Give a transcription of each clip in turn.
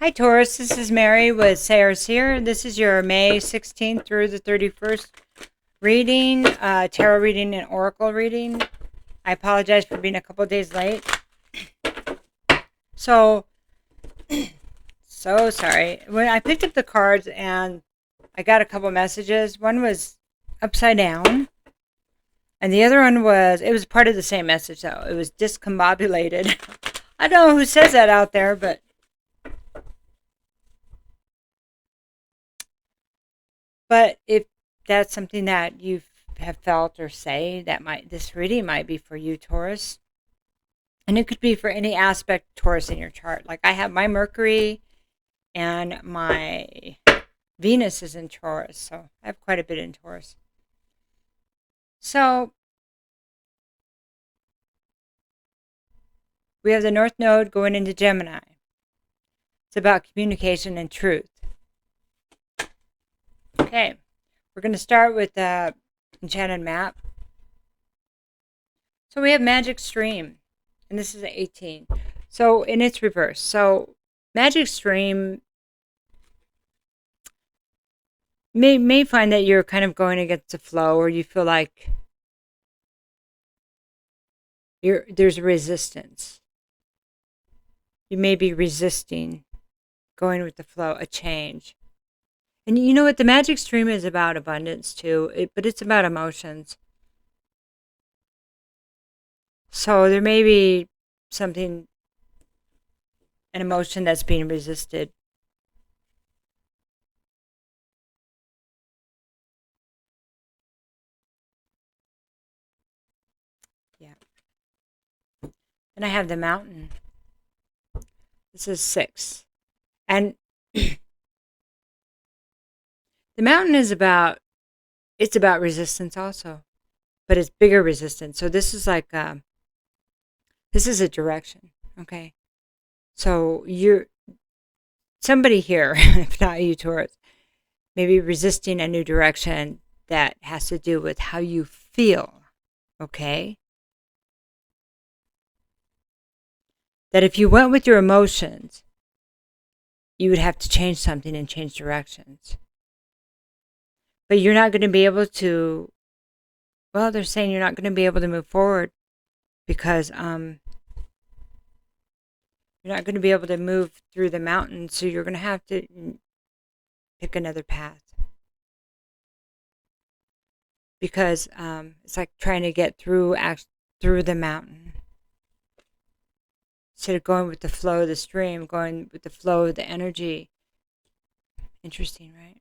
Hi, Taurus. This is Mary with Seer. This is your May 16th through the 31st reading, tarot reading and oracle reading. I apologize for being a couple days late. So sorry. When I picked up the cards and I got a couple messages, one was upside down, and the other one it was part of the same message, though. It was discombobulated. I don't know who says that out there, but if that's something that you have felt or say, this reading might be for you, Taurus. And it could be for any aspect of Taurus in your chart. Like I have my Mercury and my Venus is in Taurus, so I have quite a bit in Taurus. So we have the North Node going into Gemini. It's about communication and truth. Okay, we're going to start with the Enchanted Map. So we have Magic Stream, and this is 18. So, in its reverse. So, Magic Stream may find that you're kind of going against the flow, or you feel like there's a resistance. You may be resisting going with the flow, a change. And you know what? The Magic Stream is about abundance too, but it's about emotions. So there may be an emotion that's being resisted. Yeah. And I have the Mountain. This is 6. And the Mountain is about resistance also, but it's bigger resistance. So this is like, this is a direction, okay? So somebody here, if not you, Taurus, maybe resisting a new direction that has to do with how you feel, okay? That if you went with your emotions, you would have to change something and change directions. But you're not going to be able to, they're saying you're not going to be able to move forward because you're not going to be able to move through the mountain, so you're going to have to pick another path. Because it's like trying to get through the mountain. Instead of going with the flow of the stream, going with the flow of the energy. Interesting, right?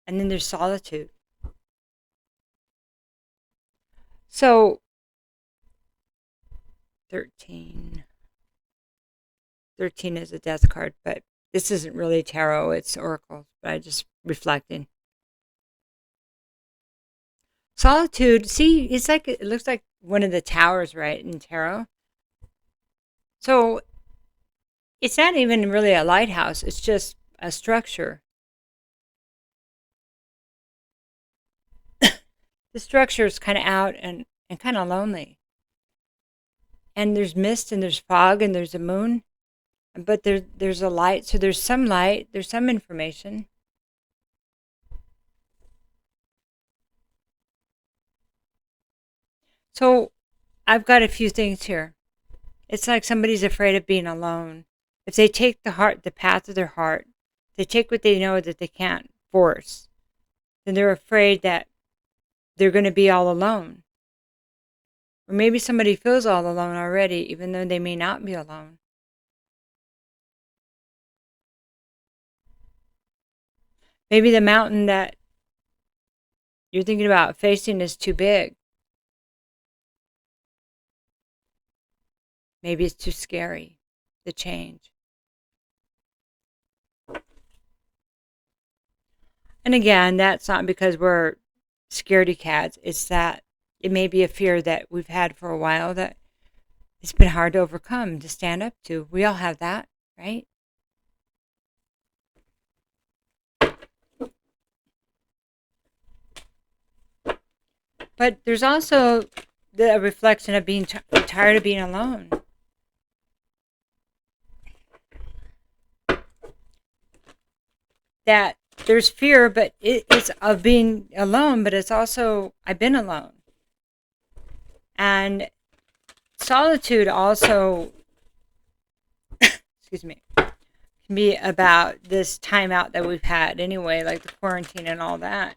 And then there's solitude. So, 13. 13 is a death card, but this isn't really tarot, it's oracle, but I'm just reflecting. Solitude, see, it looks like one of the towers, right, in tarot. So, it's not even really a lighthouse, it's just a structure. The structure is kind of out and kind of lonely. And there's mist and there's fog and there's a moon. But there's a light. So there's some light. There's some information. So I've got a few things here. It's like somebody's afraid of being alone. If they take the path of their heart, they take what they know that they can't force, then they're afraid that they're going to be all alone. Or maybe somebody feels all alone already, even though they may not be alone. Maybe the mountain that you're thinking about facing is too big. Maybe it's too scary, the change. And again, that's not because we're scaredy cats. It's that it may be a fear that we've had for a while that it's been hard to overcome, to stand up to. We all have that, right? But there's also the reflection of being tired of being alone. That there's fear, but it's of being alone, but it's also, I've been alone. And solitude also, excuse me, can be about this time out that we've had anyway, like the quarantine and all that.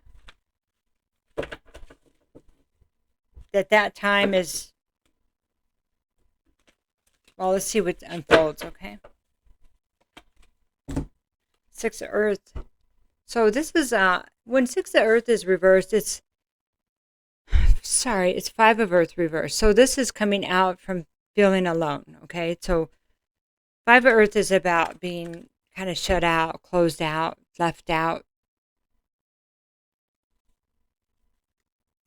That time is, well, let's see what unfolds, okay? Six of Earth. So this is, when Six of Earth is reversed, it's Five of Earth reversed. So this is coming out from feeling alone, okay? So Five of Earth is about being kind of shut out, closed out, left out.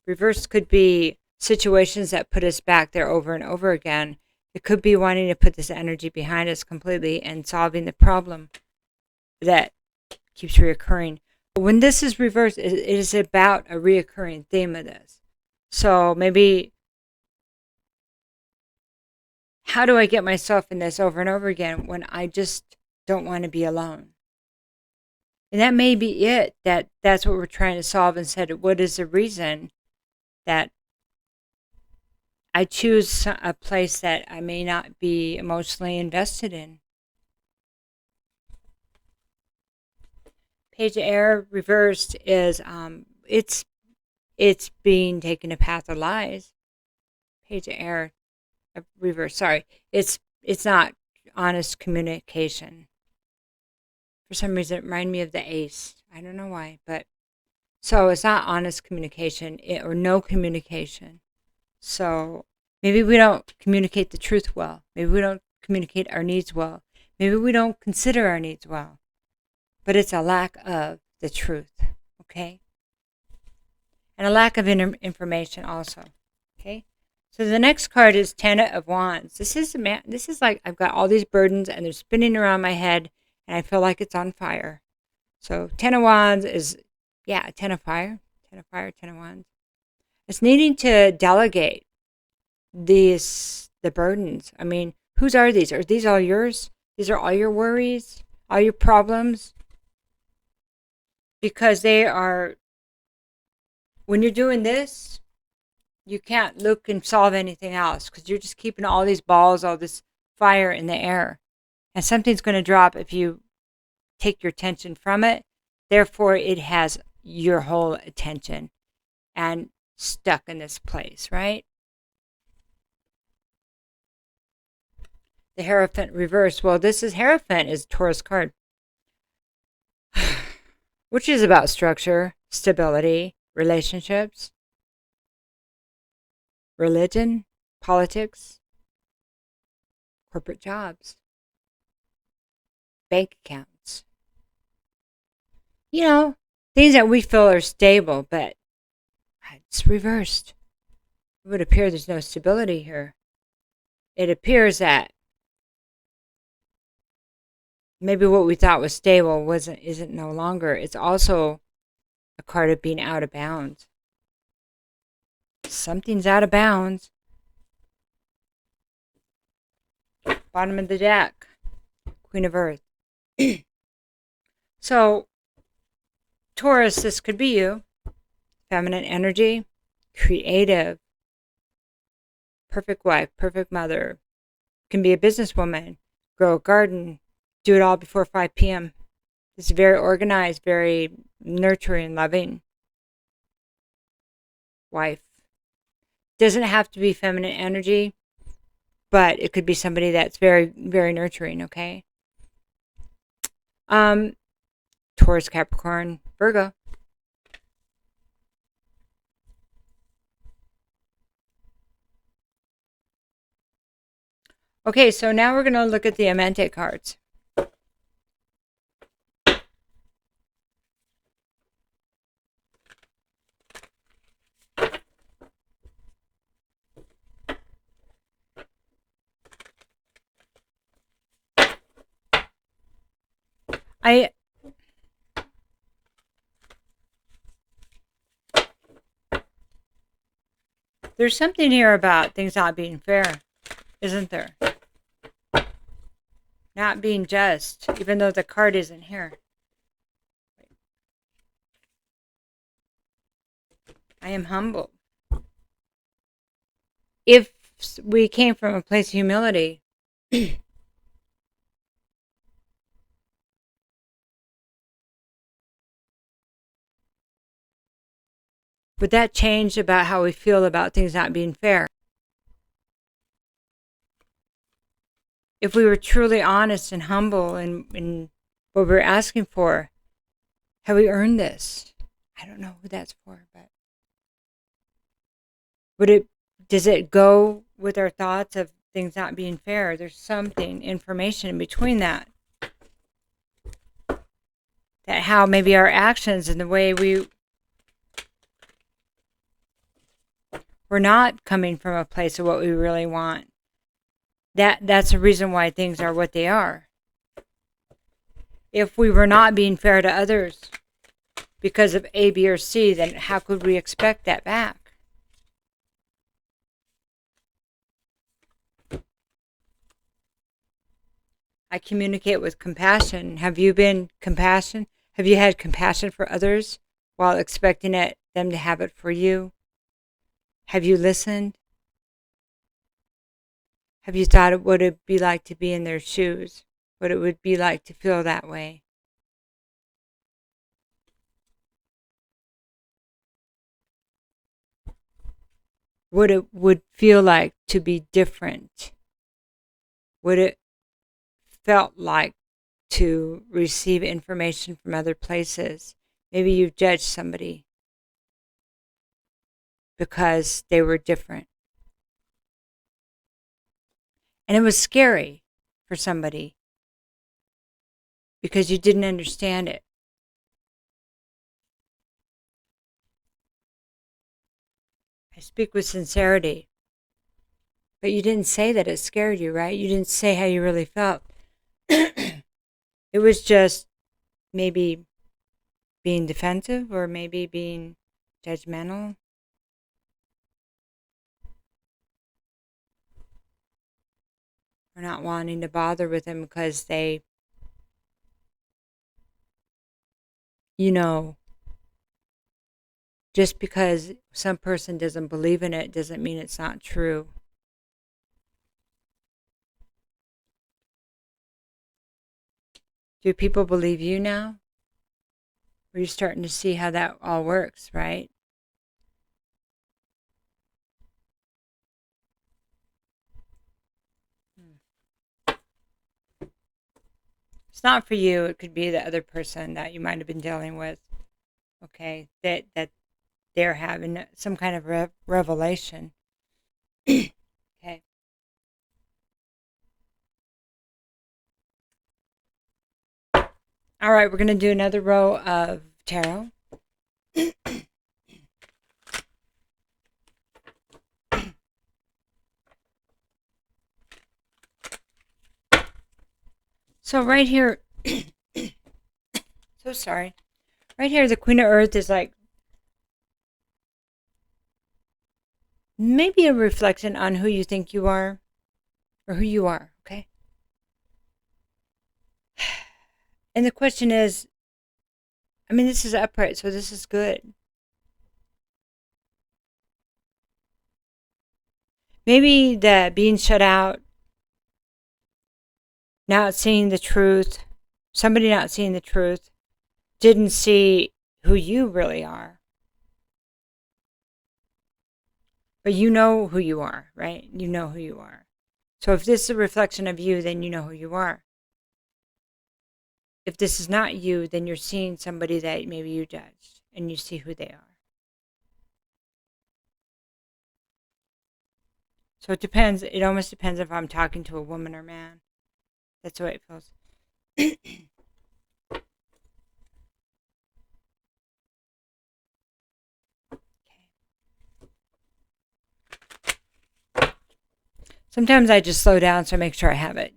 Reverse could be situations that put us back there over and over again. It could be wanting to put this energy behind us completely and solving the problem that keeps reoccurring. But when this is reversed, it is about a reoccurring theme of this. So maybe, how do I get myself in this over and over again when I just don't want to be alone? And that may be it. That's what we're trying to solve instead of what is the reason that I choose a place that I may not be emotionally invested in. Page of Air reversed is it's being taken a path of lies. Page of Air reverse. Sorry, it's not honest communication. For some reason, it reminded me of the Ace. I don't know why, but so it's not honest communication or no communication. So maybe we don't communicate the truth well. Maybe we don't communicate our needs well. Maybe we don't consider our needs well. But it's a lack of the truth, okay? And a lack of information also, okay? So the next card is Ten of Wands. This is like I've got all these burdens and they're spinning around my head and I feel like it's on fire. So Ten of Wands is, yeah, Ten of Fire, Ten of Wands. It's needing to delegate the burdens. I mean, whose are these? Are these all yours? These are all your worries, all your problems? Because they are, when you're doing this, you can't look and solve anything else because you're just keeping all these balls, all this fire in the air. And something's going to drop if you take your attention from it. Therefore, it has your whole attention and stuck in this place, right? The Hierophant reverse. Well, this is Hierophant is Taurus card, which is about structure, stability, relationships, religion, politics, corporate jobs, bank accounts. You know, things that we feel are stable, but it's reversed. It would appear there's no stability here. It appears that maybe what we thought was stable isn't no longer. It's also a card of being out of bounds. Something's out of bounds. Bottom of the deck, Queen of Earth. So, Taurus, this could be you. Feminine energy, creative, perfect wife, perfect mother. Can be a businesswoman, grow a garden, do it all before 5 p.m. It's very organized, very nurturing, loving wife. Doesn't have to be feminine energy, but it could be somebody that's very, very nurturing, okay? Taurus, Capricorn, Virgo. Okay, so now we're going to look at the Amante cards. There's something here about things not being fair, isn't there? Not being just, even though the card isn't here. I am humble. If we came from a place of humility, would that change about how we feel about things not being fair? If we were truly honest and humble in what we're asking for, have we earned this? I don't know who that's for, but does it go with our thoughts of things not being fair? There's something, information in between that how maybe our actions and the way we're not coming from a place of what we really want. That's the reason why things are what they are. If we were not being fair to others because of A, B, or C, then how could we expect that back? I communicate with compassion. Have you been compassion? Have you had compassion for others while expecting them to have it for you? Have you listened? Have you thought of what it would be like to be in their shoes? What it would be like to feel that way? What it would feel like to be different? What it felt like to receive information from other places? Maybe you've judged somebody because they were different. And it was scary for somebody because you didn't understand it. I speak with sincerity. But you didn't say that it scared you, right? You didn't say how you really felt. It was just maybe being defensive or maybe being judgmental. Or not wanting to bother with them because they, just because some person doesn't believe in it doesn't mean it's not true. Do people believe you now? Or are you starting to see how that all works, right? It's not for you. It could be the other person that you might have been dealing with. Okay, that they're having some kind of revelation. Okay. All right, we're going to do another row of tarot. So right here, so sorry. Right here, the Queen of Earth is like maybe a reflection on who you think you are or who you are, okay? And the question is, this is upright, so this is good. Maybe the being shut out, not seeing the truth, somebody not seeing the truth, didn't see who you really are. But you know who you are, right? You know who you are. So if this is a reflection of you, then you know who you are. If this is not you, then you're seeing somebody that maybe you judged and you see who they are. So it depends. It almost depends if I'm talking to a woman or man. That's the way it feels. Sometimes I just slow down so I make sure I have it,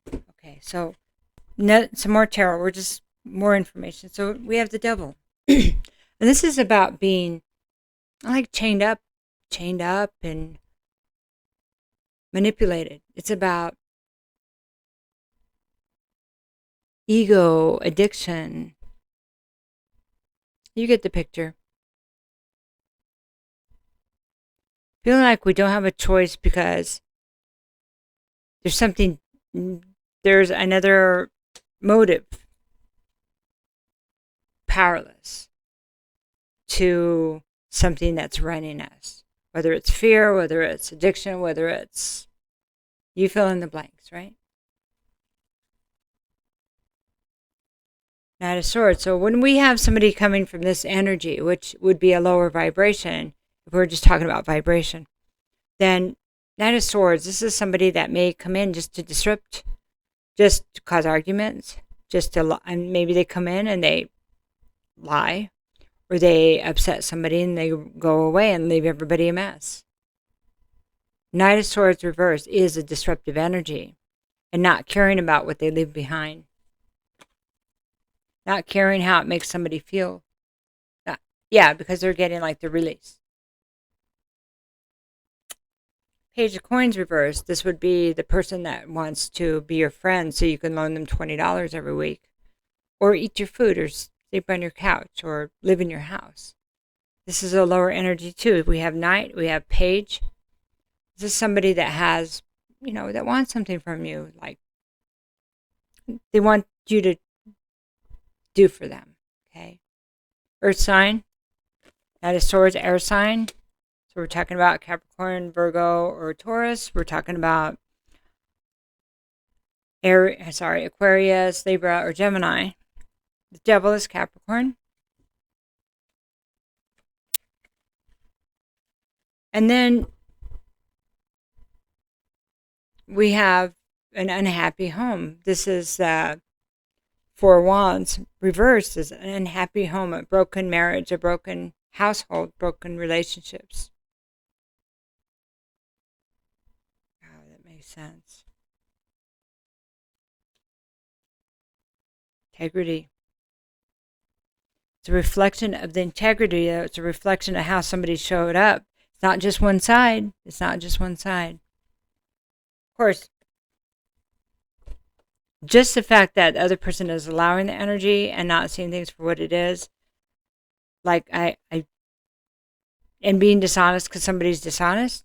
Okay, so some more tarot. We're just more information. So we have the Devil. And this is about being, chained up chained up and manipulated. It's about ego, addiction. You get the picture. Feeling like we don't have a choice because there's another motive. Powerless to something that's running us. Whether it's fear, whether it's addiction, whether it's, you fill in the blanks, right? Knight of Swords. So when we have somebody coming from this energy, which would be a lower vibration, if we're just talking about vibration, then Knight of Swords, this is somebody that may come in just to disrupt, just to cause arguments, and maybe they come in and they lie, or they upset somebody and they go away and leave everybody a mess. Knight of Swords reverse is a disruptive energy and not caring about what they leave behind. Not caring how it makes somebody feel. Yeah, because they're getting like the release. Page of Coins reverse. This would be the person that wants to be your friend so you can loan them $20 every week. Or eat your food, or sleep on your couch, or live in your house. This is a lower energy too. We have Knight, we have Page. This is somebody that has, that wants something from you. Like, they want you to do for them, okay? Earth sign, Knight of Swords, air sign. So we're talking about Capricorn, Virgo, or Taurus. We're talking about Aquarius, Libra, or Gemini. The devil is Capricorn. And then we have an unhappy home. This is Four of Wands reversed is an unhappy home, a broken marriage, a broken household, broken relationships. Oh, that makes sense. Integrity. It's a reflection of the integrity. It's a reflection of how somebody showed up. It's not just one side. It's not just one side. Of course, just the fact that the other person is allowing the energy and not seeing things for what it is, like and being dishonest because somebody's dishonest,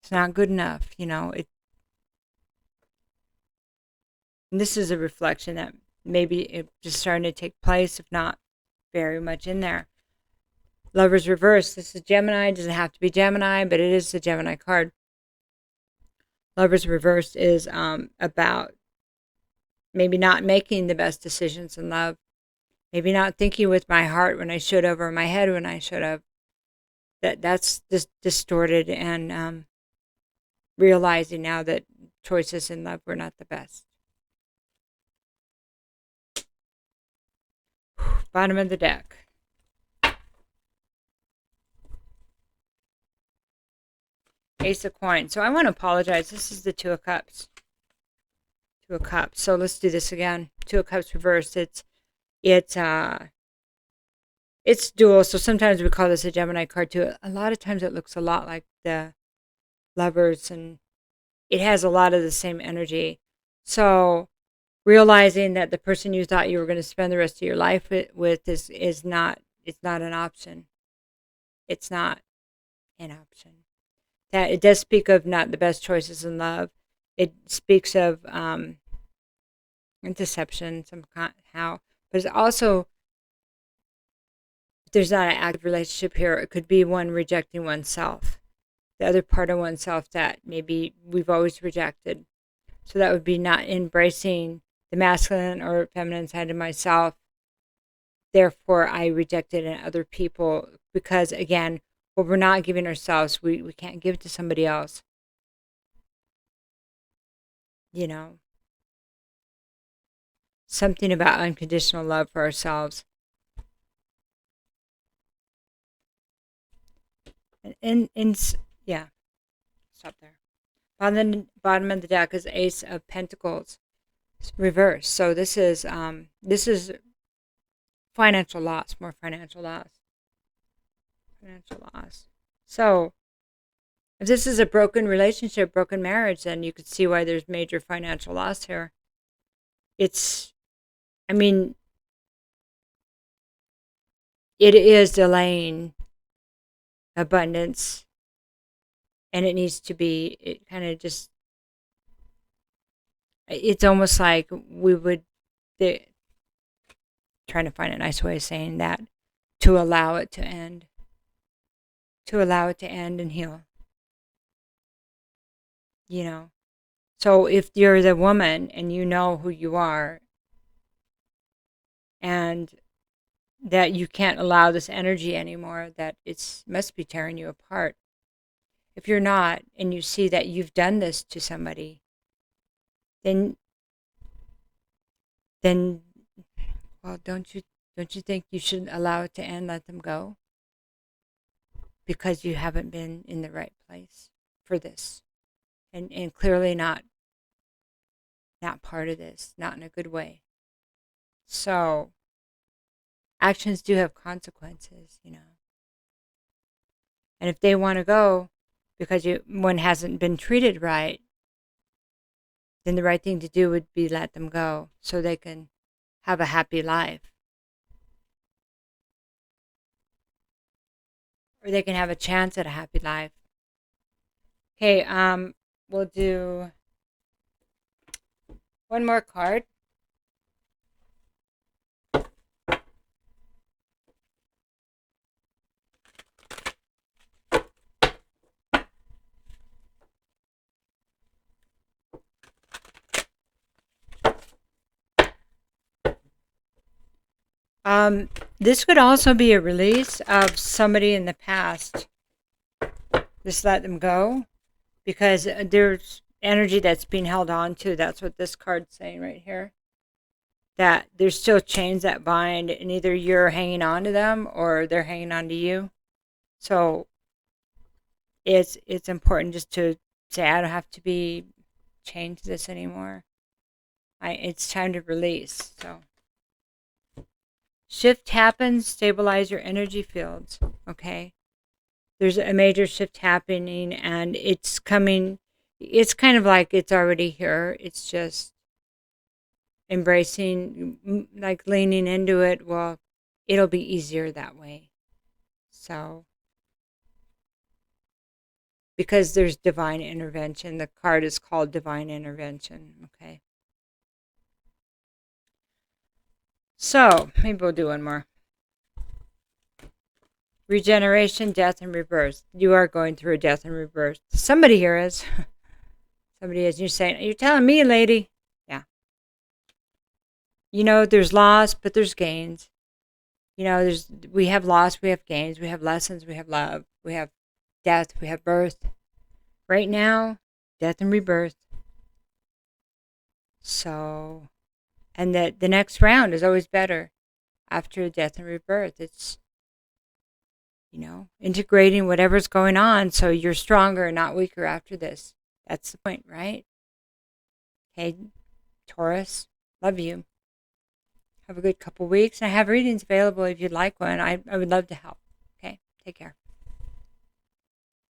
it's not good enough, And this is a reflection that maybe it's just starting to take place, if not very much in there. Lovers reverse. This is Gemini. It doesn't have to be Gemini, but it is the Gemini card. Lovers reversed is about maybe not making the best decisions in love. Maybe not thinking with my heart when I should have, or my head when I should have. That's just distorted, and realizing now that choices in love were not the best. Bottom of the deck. Ace of Coins. So I want to apologize. This is the Two of Cups. Two of Cups. So let's do this again. Two of Cups reversed. It's dual. So sometimes we call this a Gemini card too. A lot of times it looks a lot like the Lovers, and it has a lot of the same energy. So realizing that the person you thought you were going to spend the rest of your life with is not, it's not an option. It's not an option. That it does speak of not the best choices in love. It speaks of deception somehow, but it's also, if there's not an active relationship here, it could be one rejecting oneself, the other part of oneself that maybe we've always rejected. So that would be not embracing the masculine or feminine side of myself. Therefore, I rejected in other people because, again, what we're not giving ourselves, we can't give it to somebody else. Something about unconditional love for ourselves. And yeah, stop there. Bottom of the deck is Ace of Pentacles, reverse. So this is financial loss, more financial loss. So If this is a broken relationship, broken marriage, then you could see why there's major financial loss here. It's, I mean, it is delaying abundance, and it needs to be, it kind of just, it's almost like we would, the, trying to find a nice way of saying that, to allow it to end. To allow it to end and heal. You know? So if you're the woman and you know who you are and that you can't allow this energy anymore, that it must be tearing you apart. If you're not, and you see that you've done this to somebody, then well, don't you think you should allow it to end, let them go? Because you haven't been in the right place for this. And clearly not part of this, not in a good way. So actions do have consequences, you know. And if they want to go because one hasn't been treated right, then the right thing to do would be let them go so they can have a happy life. Or they can have a chance at a happy life. Okay, we'll do one more card. This could also be a release of somebody in the past. Just let them go, because there's energy that's being held on to. That's what this card's saying right here. That there's still chains that bind, and either you're hanging on to them or they're hanging on to you. So it's important just to say, I don't have to be chained to this anymore. It's time to release. So shift happens, stabilize your energy fields. Okay. There's a major shift happening, and it's coming. It's kind of like it's already here. It's just embracing, like leaning into it. Well, it'll be easier that way. So, because there's divine intervention, the card is called divine intervention. Okay. So, maybe we'll do one more. Regeneration, death, and rebirth. You are going through a death and rebirth. Somebody here is. Somebody is. You're saying, you're telling me, lady. Yeah. You know, there's loss, but there's gains. You know, we have loss, we have gains, we have lessons, we have love, we have death, we have birth. Right now, death and rebirth. So, and the next round is always better after death and rebirth. It's, you know, integrating whatever's going on so you're stronger and not weaker after this. That's the point, right? Okay, Taurus, love you. Have a good couple weeks. I have readings available if you'd like one. I would love to help. Okay, take care.